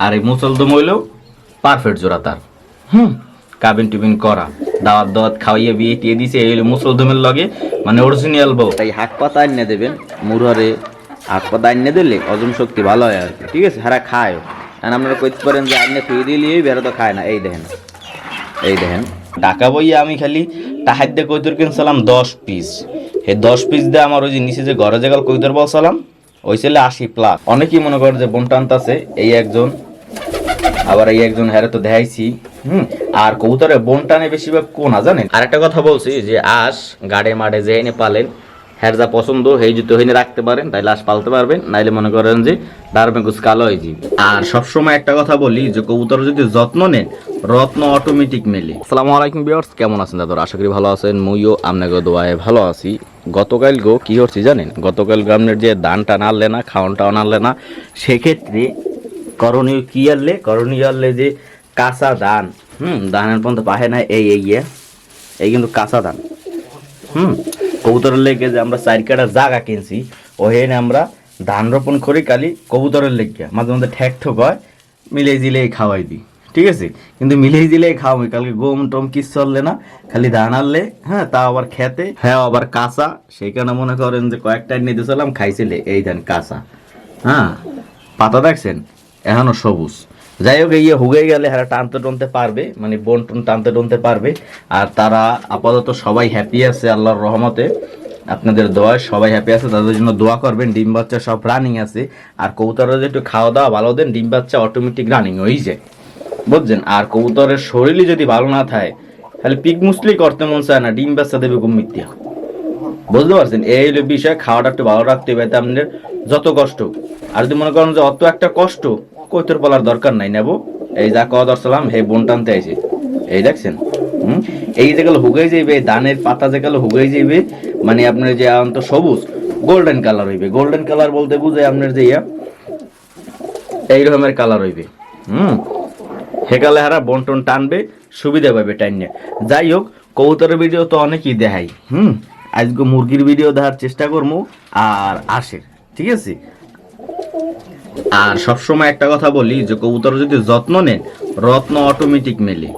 আর এই মুসলদম হইলেও পারফেক্ট জোড়া তার। কাবিন টুবিন করা, দাওয়াত দাওয়াত খাওয়াইয়ে বিয়ে টিয়ে দিছে, এই হলো মুসলদমের লগে মানে অরিজিনাল বউ। তাই হাক পাতা আনিয়ে দেবেন মুরারে, হাক পাতা আনিয়ে দিলে হজম শক্তি ভালো হয় আর কি, ঠিক আছে। হারা খায়, আর আপনারা কইতে পারেন যে আনিয়ে খেয়ে দিলে বেরো তো খায় না। এই দেখেন টাকা বইয়ে আমি খালি টাহাদ্দে কৈতর কিনছিলাম 10 পিস। এই 10 পিস দিয়ে আমার ওই যে নিচে যে ঘরে জায়গাল কৈতর বলছিলাম ওই ছেলে 80+। অনেকেই মনে করে যে বোন টানতাছে, এই একজন, আবার এই একজন হ্যারে তো দেখাইছি। আর কবুতরে বোন টানে বেশিরভাগ কোনা জানেন। আর একটা কথা বলছি যে আস গাড়ে মাঠে যে এনে পালেন, হ্যার যা পছন্দ সেই জুতো হেনে রাখতে পারেন, তাইলে আস পালতে পারবেন, নাইলে মনে করেন যে ডারমেগুস কালো হয়ে যাবে। আর সবসময় একটা কথা বলি যে কবুতর যদি যত্ন নেন রত্ন অটোমেটিক মেলে। আসসালামু আলাইকুম ভিউয়ার্স, কেমন আছেন দাদা? আশা করি ভালো আছেন। মুইও আপনাকে দোয়ায় ভালো আছি। গতকাল কি হচ্ছে জানেন? গতকাল আপনার যে ধানটা আনলে না, খাওয়ানটা আনলে না, সেক্ষেত্রে করণীয় কি আনলে? করণীয় আনলে যে কাঁচা ধান, ধানের পর্যন্ত পাহে না, এই কিন্তু কাঁচা ধান। কবুতরের লেগে যে আমরা 4 কাটা জায়গা কিনছি, ওহেনে আমরা ধান রোপণ করি খালি কবুতরের লেগে। মাঝে মধ্যে ঠেক ঠোক হয়, মিলেই জিলেই খাওয়াই দিই, ঠিক আছে। কিন্তু মিলেই জিলেই খাওয়াই, কালকে গম টম কিছু চললে না, খালি ধান আনলে, তা আবার খেতে, আবার কাঁচা। সেইখানে মনে করেন যে কয়েকটা নিয়ে দিয়েছিলাম, খাইছিলে এই ধান কাঁচা। পাতা দেখছেন এখনো সবুজ। যাই হোক, এই হুগে গেলে হ্যাঁ টানতে টানতে পারবে, মানে বোন টন টানতে টানতে পারবে। আর তারা আপাতত সবাই হ্যাপি আছে আল্লাহর রহমতে, আপনাদের দোয়ায় সবাই হ্যাপি আছে। তাদের জন্য দোয়া করবেন। ডিম বাচ্চা সব রানিং আছে। আর কবুতরের যে একটু খাওয়া দাওয়া ভালো দেন, ডিম বাচ্চা অটোমেটিক রানিং হয়ে যায়, বুঝছেন। আর কবুতরের শরীরই যদি ভালো না থাকে, তাহলে পিক মুসলি করতে মন চায় না, ডিম বাচ্চা দেবে গুমিত্যা, বুঝতে পারছেন। এই হলো বিষয়। খাওয়াটা একটু ভালো রাখতে হবে, তাই আপনাদের যত কষ্ট। আর যদি মনে করেন যে অত একটা কষ্ট কৈতর বলার দরকার নাই, নেবো এই যা কওয়া দরছিলাম, হে বোন টানতে আইছে, এই দেখছেন। এই যেগুলো হুগাই যাইবে, ধানের পাতা যেগুলো হুগাই যাইবে, মানে আপনার যে অন্ত সবুজ গোল্ডেন কালার হইবে। গোল্ডেন কালার বলতে বুঝে আপনার যে এই রকমের কালার হইবে। হেকালে হারা বন্টন টানবে, সুবিধা পাবে টাইনে। যাই হোক, কবুতরের ভিডিও তো অনেকেই দেখাই। আজকে মুরগির ভিডিও দেখার চেষ্টা করবো আর আসে, ঠিক আছে। আর সবসময় একটা কথা বলি যে কবুতর যদি যত্ন নেন রত্ন অটোমেটিক মেলে।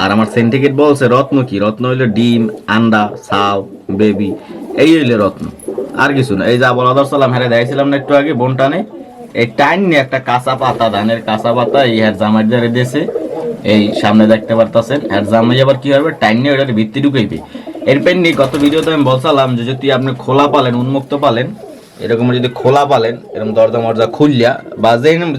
আর আমার সেন্টিকেট বলছে রত্ন কি? রত্ন হইলো ডিম, আন্ডা, ছাও, বেবি, এই হইলে রত্ন, আর কিছু না। এই যা বলা দরছিলাম হ্যাঁ দেখাইছিলাম না একটু আগে, বোন টানে এই টাইন নিয়ে একটা কাঁচা পাতা, ধানের কাঁচা পাতা, এই হ্যাঁ জামাই দাঁড়ে দিয়েছে, এই সামনে দেখতে পারতেছেন। হ্যাঁ জামাই আবার কি হবে, টাইন নিয়ে ওইটার ভিত্তি ঢুকাইবে। এরপর নিয়ে গত ভিডিওতে আমি বলছিলাম যে যদি আপনি খোলা পালেন, উন্মুক্ত পালেন, এরকম যদি খোলা পালেন, এরকম দরজা মরজা খুললিয়া বা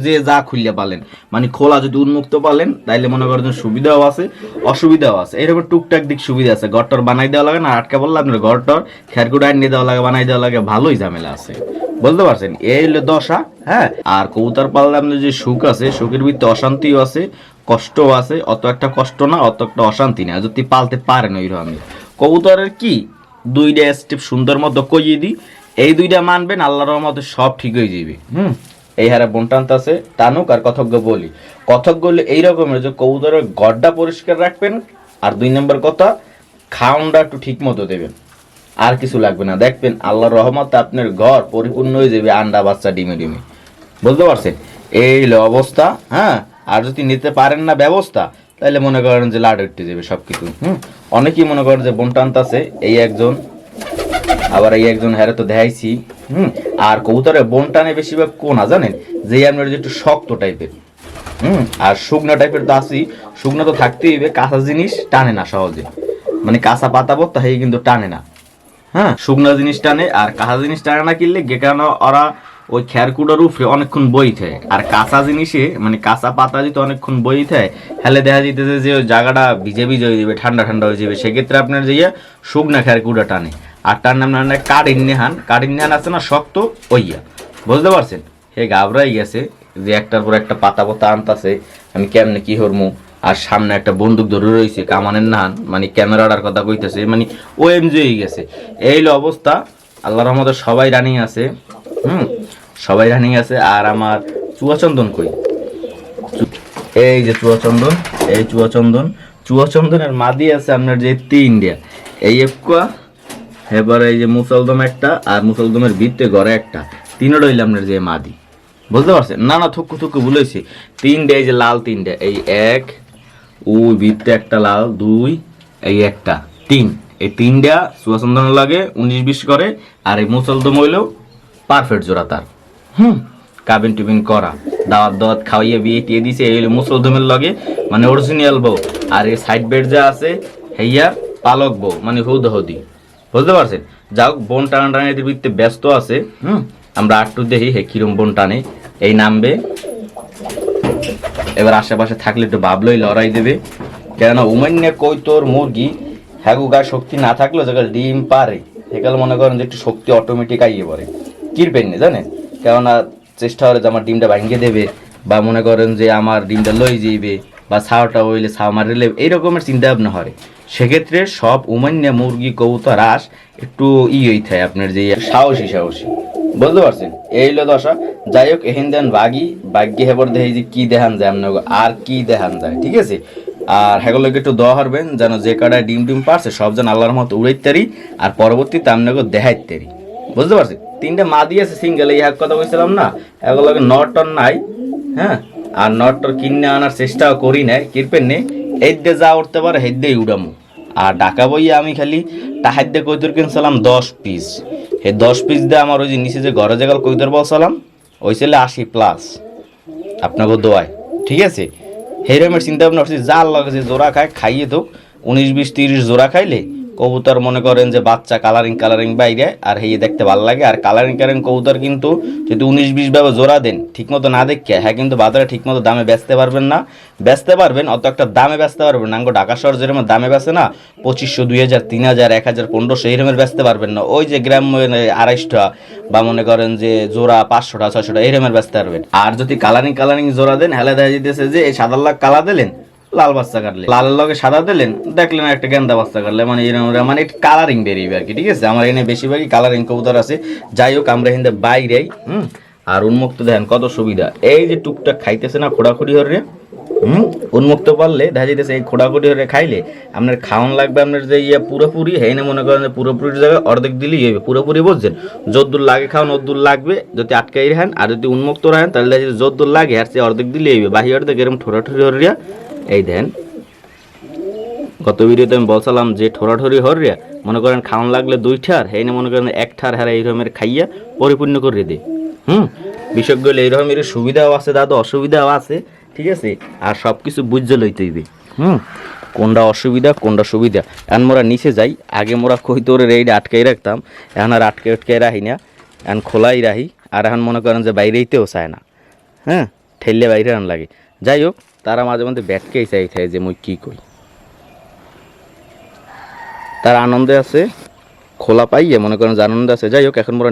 যে যা খুললিয়া পালেন, মানে খোলা যদি উন্মুক্ত পালেন, তাইলে মনে করেন সুবিধাও আছে অসুবিধাও আছে। এরকম টুকটাক দিক সুবিধা আছে। ঘরটর বানাই দেওয়া লাগে না, আটকা বললে আপনার ঘরটর খেরকুটা আনিয়ে দেওয়া লাগে, বানাই দেওয়া লাগে, ভালোই ঝামেলা আছে, বুঝতে পারছেন। এই হলো দশা। আর কবুতর পাললে আপনার যে সুখ আছে, সুখের ভিতরে অশান্তিও আছে, কষ্টও আছে। অত একটা কষ্ট না, অত একটা অশান্তি না, যদি পালতে পারেন ওই রকম। কবুতরের কি 2টা স্টেপ সুন্দর মতো কইয়ে দিই, এই 2টা মানবেন, আল্লাহর রহমতে সব ঠিক হয়ে যাবে। এই হারে বোন টানতাছে, টানুক। আর কথজ্ঞ বলি, কথজ্ঞ হলে এই রকমের যে কবুতরের গড়টা পরিষ্কার রাখবেন। আর 2 নম্বর কথা, খাওয়ানটা একটু ঠিক মতো দেবেন, আর কিছু লাগবে না। দেখবেন আল্লাহর রহমতে আপনার ঘর পরিপূর্ণ হয়ে যাবে আন্ডা বাচ্চা ডিমে ডিমে, বুঝতে পারছেন। এই হলো অবস্থা। আর যদি নিতে পারেন না ব্যবস্থা, তাহলে মনে করেন যে লাড উঠতে যাবে সবকিছু। অনেকেই মনে করেন যে বোন টানতাছে, এই একজন, আবার এই একজন হ্যারে তো দেখাইছি। আর কবুতরে বোন টানে বেশিরভাগ কোনা জানেন, যে আপনার যে একটু শক্ত টাইপের, আর শুকনো টাইপের তো আছি। শুকনো তো থাকতেই হবে, কাঁচা জিনিস টানে না সহজে, মানে কাঁচা পাতা পত্তা হয়ে কিন্তু টানে না। শুকনো জিনিস টানে, আর কাঁচা জিনিস টানে না কিনলে গেকানো ওরা ওই খেরকুটার উপরে অনেকক্ষণ বই থাকে। আর কাঁচা জিনিসে মানে কাঁচা পাতা যদি অনেকক্ষণ বই থাকে, তাহলে দেখা যেতেছে যে ওই জায়গাটা ভিজে ভিজে হয়ে যাবে, ঠান্ডা ঠান্ডা হয়ে যাবে। সেক্ষেত্রে আপনার যে শুকনা খেরকুটা টানে। আর টান নাম কাঠিন নেহান আছে না শক্ত, ওইয়া, বুঝতে পারছেন। হে ঘাবড়াই গেছে যে একটার পর একটা পাতা পাতা আনতাছে, আমি কেমনে কি হরমু। আর সামনে একটা বন্দুক ধরে রয়েছে, কামানের নাহান, মানে ক্যামেরাটার কথা কইতেছে, মানে ও এমজি হয়ে গেছে। এই হলো অবস্থা। আল্লাহর রহমতে সবাই রানিং আছে, সবাই রানিং আছে। আর আমার চুয়াচন্দন কই? এই যে চুয়াচন্দন, এই চুয়াচন্দনের মাদি আছে আপনার যে 3টা, এই একটা, এবার এই যে মুসলদম একটা, আর মুসলদমের ভিতরে ঘরে একটা, 3টা হইলে আপনার যে মাদি, বুঝতে পারছেন? না না, থুকু থুকু বলেছি। তিনটে, এই যে লাল তিনটে, এই এক, ওই ভিতরে একটা লাল, দুই, এই একটা, তিন। এই তিনটা সুয়াসন্দন লাগে 19-20 করে। আর এই মুসলদম হইলেও পারফেক্ট জোড়া তার। কাবিন টিবিন করা, দাওয়াত দাওয়াত খাওয়াইয়ে বিয়ে টিয়ে দিছে, এই হলো মুসলদমের লগে, মানে অরিজিনাল বউ। আর এই সাইড বেড যা আছে হেইয়ার পালক বউ, মানে হৌদি। বুঝতে পারছেন? যাও, বোন টানা টানাদের ভিত্তিতে ব্যস্ত আছে। আমরা আটটু দেখি হে কিরম বোন টানে। এই নামবে, এবার আশেপাশে থাকলে একটু ভাবলই লড়াই দেবে। কেননা উমান্য কই তোর মুরগি হ্যাগু গায়ে শক্তি না থাকলেও যেগুলো ডিম পারে সেগুলো মনে করেন যে একটু শক্তি অটোমেটিক আইয়ে পড়ে। কিরবেন না জানেন? কেননা চেষ্টা করে যে আমার ডিমটা ভাঙিয়ে দেবে, বা মনে করেন যে আমার ডিমটা লই যাইবে, বা ছাওটা হইলে ছাও মারিলে, এই রকমের চিন্তা ভাবনা হয়। সেক্ষেত্রে সব উমান্য মুরগি কবুতর হাঁস একটু হয়ে আপনার যে সাহসী। বুঝতে পারছেন? এই হলো দশা। যাই হোক, এহেন দেন বাগি হেবর দেখে যে কি দেখান যায় আপনাকে, আর কি দেখান যায়, ঠিক আছে? আর হেগুলোকে একটু দোয়া হারবেন যেন যে কাটায় ডিম পারছে সব যেন আল্লাহর মতো উড়াইতারি, আর পরবর্তীতে আপনাকে দেখাইতারি। বুঝতে পারছি? তিনটা মা দিয়েছে সিঙ্গেল, এই এক কথা বলছিলাম না, এগুলোকে নটন নাই। হ্যাঁ, আর নটর কিনে আনার চেষ্টাও করি নাই, কিরপেন নেই। এই দিয়ে যা উঠতে পারে হেদ দিয়ে উড়ামো। আর ঢাকা বইয়ে আমি খালি টাহাইদ্যে কৈতর কিনছিলাম 10 পিস। এই 10 পিস দিয়ে আমার ওই যে নিচে যে ঘরে জায়গাল কৈতর বলছিলাম ওই ছেলে 80+। আপনাকে দোয়ায়, ঠিক আছে? হেরমের চিন্তা ভাবনা করছি, যার লাগে যে জোড়া খায় খাইয়ে তো 19-20-30 জোড়া খাইলে কবুতর মনে করেন যে বাচ্চা কালারিং বাইরে, আর হেয়ে দেখতে ভালো লাগে। আর কালারিং কবুতর কিন্তু যদি 19-20 ভাবে জোড়া দেন ঠিকমতো না দেখে, হ্যাঁ কিন্তু বাজারে ঠিকমতো দামে বেচতে পারবেন না। বেচতে পারবেন অত একটা দামে বেচতে পারবেন না। ঢাকা শহর যেরকম দামে বেচে না, 2500, 2000, 3000, 1000, 1500 এই রকমের বেচতে পারবেন না। ওই যে গ্রাম 250 বা মনে করেন যে জোড়া 500 টাকা 600 টাকা এই রকমের বেচতে পারবেন। আর যদি কালারিং জোড়া দেন, হেলে দেখা যেতেছে যে এই সাদা লাখ কালা দিলেন, লাল বাচ্চা কাটলে, লালের লগে সাদা দিলেন, দেখলেন একটা গেন্দা বাচ্চা কাটলে, মানে এরকম মানে একটু কালারিং বেরিয়ে আর কি, ঠিক আছে? আমার এখানে বেশিরভাগই কালারিং কবুতর আছে। যাই হোক, আমরা এখানে বাইরেই আর উন্মুক্ত দেখেন কত সুবিধা। এই যে টুকটাক খাইতেছে না খোড়াখুড়ি হরে, উন্মুক্ত পারলে দেখা যেতেছে এই খোড়াখুড়ি হরে খাইলে আপনার খাওয়ান লাগবে আপনার যে পুরোপুরি হেই না, মনে করেন যে পুরোপুরি জায়গায় অর্ধেক দিলেই হইবে পুরোপুরি। বুঝছেন? যদ্দূর লাগে খাওয়ান অদ্দূর লাগবে যদি আটকাই রাখেন, আর যদি উন্মুক্ত রাখেন তাহলে যদ্দূর লাগে আর সে অর্ধেক দিলেই হইবে। বাহি অর্ধেক এরকম ঠোরাঠুরি হরিয়া। এই দেন গত ভিডিওতে আমি বলছিলাম যে ঠোরাঠুরি হরিয়া মনে করেন খাওয়ান লাগলে 2 ঠার, হেই না মনে করেন 1 ঠার হারা এই রকমের খাইয়া পরিপূর্ণ করে দে। বিশেষজ্ঞ এই রকমের সুবিধাও আছে দাদা, অসুবিধাও আছে, ঠিক আছে? আর সব কিছু বুঝতে লইতে হইবে। কোনটা অসুবিধা কোনটা সুবিধা। এখন মোরা নিচে যাই, আগে মোরা কইতরে রেইড আটকাই রাখতাম, এখন আর আটকে রাখি না, এখন খোলাই রাখি। আর এখন মনে করেন যে বাইরেইতেও চায় না, ঠেললে বাইরে আন লাগে। যাই হোক, তারা মাঝে মধ্যে ব্যাটকেই চাই থাকে যে মুই কী কই, তার আনন্দে আছে, খোলা পাইয়ে মনে করেন যে আনন্দ আছে। যাই হোক, এখন মোরা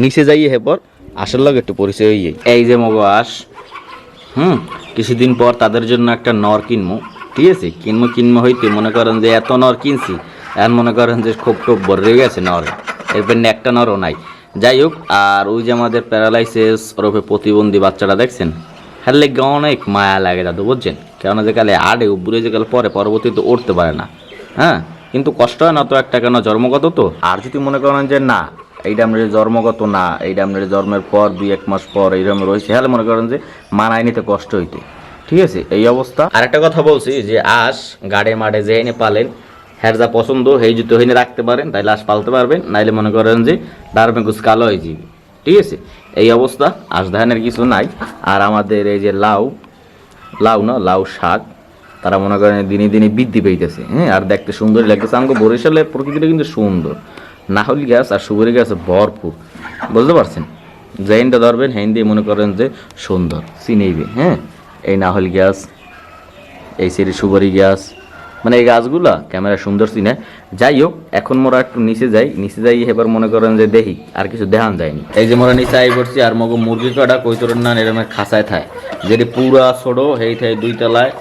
নিচে যাইয়ে হেপর আসল লগে একটু পরিচয় হইয়ে। এই যে মগো আস, কিছুদিন পর তাদের জন্য একটা নর কিনবো, ঠিক আছে? কিনবো হইতে মনে করেন যে এত নর কিনছি, এখন মনে করেন যে খুব ভরে গেছে নর, এরপর একটা নরও নাই। যাই হোক, আর ওই যে আমাদের প্যারালাইসিস ওরফে প্রতিবন্ধী বাচ্চাটা দেখছেন, হ্যাঁ লেগে অনেক মায়া লাগে দাদু, বুঝছেন? কেননা যে কালে আড়ে উপরে যে কালে পরবর্তীতে উঠতে পারে না, কিন্তু কষ্ট হয় না তো একটা, কেন জন্মগত তো। আর যদি মনে করেন যে না এইটা আমরা জন্মগত না, এইটা আমরা জন্মের পর 2-1 মাস পর এইরকম রয়েছে, হ্যাঁ মনে করেন যে মানায় নিতে কষ্ট হইতে, ঠিক আছে? এই অবস্থা। আর একটা কথা বলছি যে আস গাড়ে মাঠে যে এনে পালেন, হ্যাঁ যা পছন্দ সেই জুতো হইনে রাখতে পারেন, তাইলে আস পালতে পারবেন, নাইলে মনে করেন যে ডারবেঙ্গুস কালো হয়ে যাবে, ঠিক আছে? এই অবস্থা, আস ধানের কিছু নাই। আর আমাদের এই যে লাউ শাক, তারা মনে করেন দিনে দিনে বৃদ্ধি পেয়েছে, আর দেখতে সুন্দরই লাগতেছে। আমাকে বরিশালের প্রকৃতিটা কিন্তু সুন্দর, নাহলি গাছ আর সুপারি গাছ ভরপুর। বুঝতে পারছেন? যেইনটা ধরবেন হেন দিয়ে মনে করেন যে সুন্দর চিনেইবে। এই নাহলি গাছ, এই সেরি সুপারি গাছ, মানে এই গাছগুলা ক্যামেরা সুন্দর চিনে। যাই হোক, এখন মোরা একটু নিচে যাই এবার মনে করেন যে দেখি আর কিছু দেখান যায়নি। এই যে মোরা নিচে আই পড়ছি, আর মগো মুরগি কাটা কইতরের না এরমের খাঁচায় থায়, যেটি পুরা ছোট হেই থায় 2 তলায়,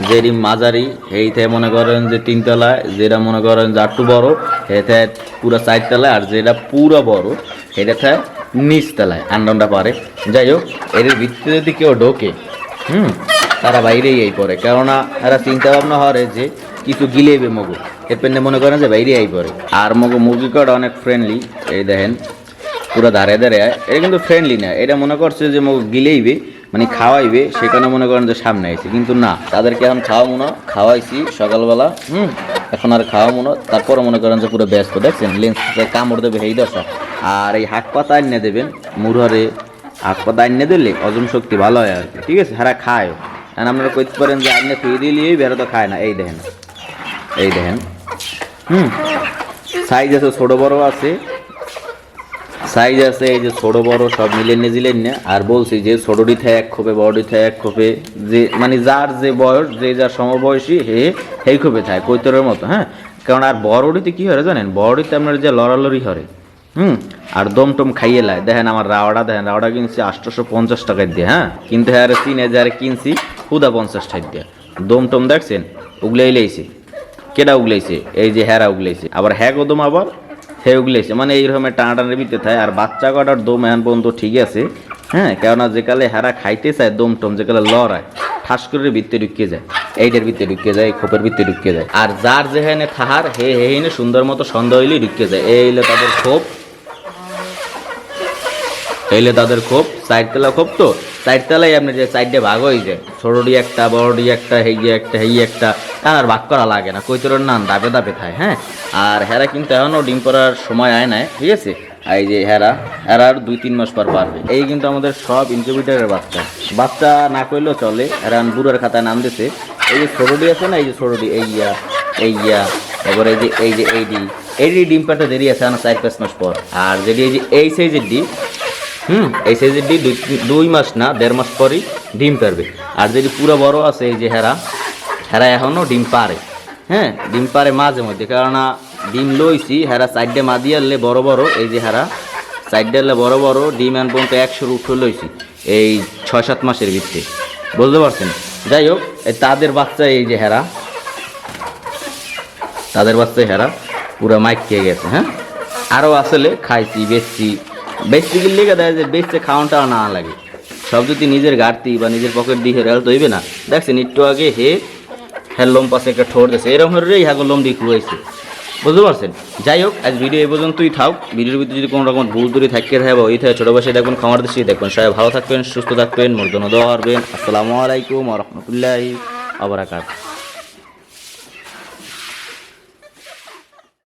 যেটি মাঝারি হেই থায় মনে করেন যে 3 তলায়, যেটা মনে করেন যে একটু বড় হে থায় পুরা 4 তলায়, আর যেটা পুরা বড় সেটা থায় নিচ তলায় আন্ডনটা পারে। যাই হোক, এর ভিতরে যদি কেউ ঢোকে তারা বাইরেই এই পড়ে, কেননা এরা চিন্তা ভাবনা হরে যে কিছু গিলেবে মগু, এর পেনে মনে করেন যে বাইরে আই পড়ে। আর মগু মুরগি কাটা অনেক ফ্রেন্ডলি, এই দেখেন পুরো দাঁড়িয়ে দাঁড়িয়ে। এটা কিন্তু ফ্রেন্ডলি না, এটা মনে করছে যে গিলেইবে মানে খাওয়াইবে, সেখানে মনে করেন যে সামনে আইছে, কিন্তু না, তাদেরকে এখন খাওয়াইছি সকালবেলা। এখন আর খাওয়াবো না, তারপরে মনে করেন যে পুরো ব্যস্ত। দেখছেন লেন্স কামড় দেবে এই দশা। আর এই হাক পাতা আনিয়ে দেবেন মুরহারে, হাক পাতা আনিয়ে দিলে হজম শক্তি ভালো হয় আর কি, ঠিক আছে। হারা খায়, আর আপনারা কইতে পারেন যে আপনি ফিরে দিলেই বেরো তো খায় না। এই দেখেন, এই দেখেন, সাইজ আছে ছোট বড় আছে, সাইজ আছে এই যে ছোট বড় সব মিলেন জিলেন না। আর বলছি যে ছোটটি থাকে এক খোপে, বড়টি থাকে এক খোপে, যে মানে যার যে বয়স, যে যার সমবয়সী সেই খোপে থাকে কৈতরের মতো। হ্যাঁ, কারণ আর বড়টিতে কি হয় জানেন, বড়টিতে আপনার যে লড়ালড়ি হরে, আর দম টম খাইয়ে লায়। দেখেন আমার রাওয়াটা, দেখেন রাওয়াটা কিনছি 850 টাকায় দিয়ে। হ্যাঁ, কিন্তু হ্যাঁ 3000 কিনছি হুদা 50 টাকা দিয়ে। দম টম দেখছেন উগলাই লাইছে, কেডা উগলাইছে, এই যে হ্যারা উগলাইছে, আবার হ্যাঁ কদম আবার হে উগলাইছে, মানে এইরকম টানাটানের ভিতরে থাকে। আর বাচ্চা কটার দম এখন পর্যন্ত ঠিক আছে। হ্যাঁ, কেননা যেকালে হ্যারা খাইতে চায় দম টম, যেকালে লড়ায় ঠাস করে ভিতরে ঢুকিয়ে যায়, এইটার ভিতরে ঢুকিয়ে যায়, খোপের ভিতরে ঢুকিয়ে যায়। আর যার যেখানে থাহার হেনে সুন্দর মতো সন্ধ্যা হইলেই ঢুকিয়ে যায়। এই হইলে তাদের খোপ, এইলে তাদের খোপ, চারতলা খোপ তো চারতলাই আপনার যে চারটে ভাগ হয়ে যায়, ছোটডি একটা, বড়ডি একটা, হেই একটা, হেই একটা, আর ভাগ করা লাগে না, কৈতরের নান দাপে দাপে খায়। হ্যাঁ, আর হেরা কিন্তু এখনও ডিম পাড়ার সময় আয় নাই, ঠিক আছে। এই যে হেরার 2-3 মাস পর পারবে। এই কিন্তু আমাদের সব ইনকিউবেটরের বাচ্চা না করলেও চলে। এরা বুড়োর খাতায় নাম দিছে। এই যে ছোটডি আছে না, এই যে ছোটডি, এই এবার এই ডিম পাড়তে দেরি আছে না 4-5 মাস পর। আর যদি এই যে এই সাইজের ডিম, এই সাইজের ডিম 2 মাস না 1.5 মাস পরই ডিম পারবে। আর যদি পুরো বড় আছে, এই যে হেরা এখনও ডিম পারে। হ্যাঁ, ডিম পারে মাঝে মধ্যে, কেননা ডিম লইছি হেরা সাইডে মাদি আনলে বড় বড়, এই যে হেরা সাইডে আনলে বড় বড় ডিম আন পর্যন্ত 100 উঠে লইছি এই 6-7 মাসের ভিতরে, বুঝতে পারছেন। যাই হোক, তাদের বাচ্চা এই যে হেরা, তাদের বাচ্চা হেরা পুরো মাইক খেয়ে গেছে। হ্যাঁ, আরও আসলে খাইছি, বেচছি কি লেগে দেয় যে বেচতে খাওয়ানটা না লাগে। সব যদি নিজের ঘাটতি বা নিজের পকেট দিয়ে হেরাল তো হইবে না। দেখছেন একটু আগে হ্যাঁ লোম পাশে একটা ঠোঁট দিয়েছে, এরকম রে হ্যাঁ লোম দিয়ে খুঁয়েছে, বুঝতে পারছেন। যাই হোক, আজ ভিডিও এই পর্যন্তই থাক। ভিডিওর ভিতরে যদি কোনো রকম ভুল ত্রুটি থাকে বা ওই থাকে ছোটো বয়সে দেখবেন, ক্ষমার দৃষ্টি দেখবেন। সবাই ভালো থাকবেন, সুস্থ থাকবেন, মর্দনা দেওয়া পারবেন। আসসালামু আলাইকুম ওয়া রাহমাতুল্লাহি ওয়া বারাকাতুহু।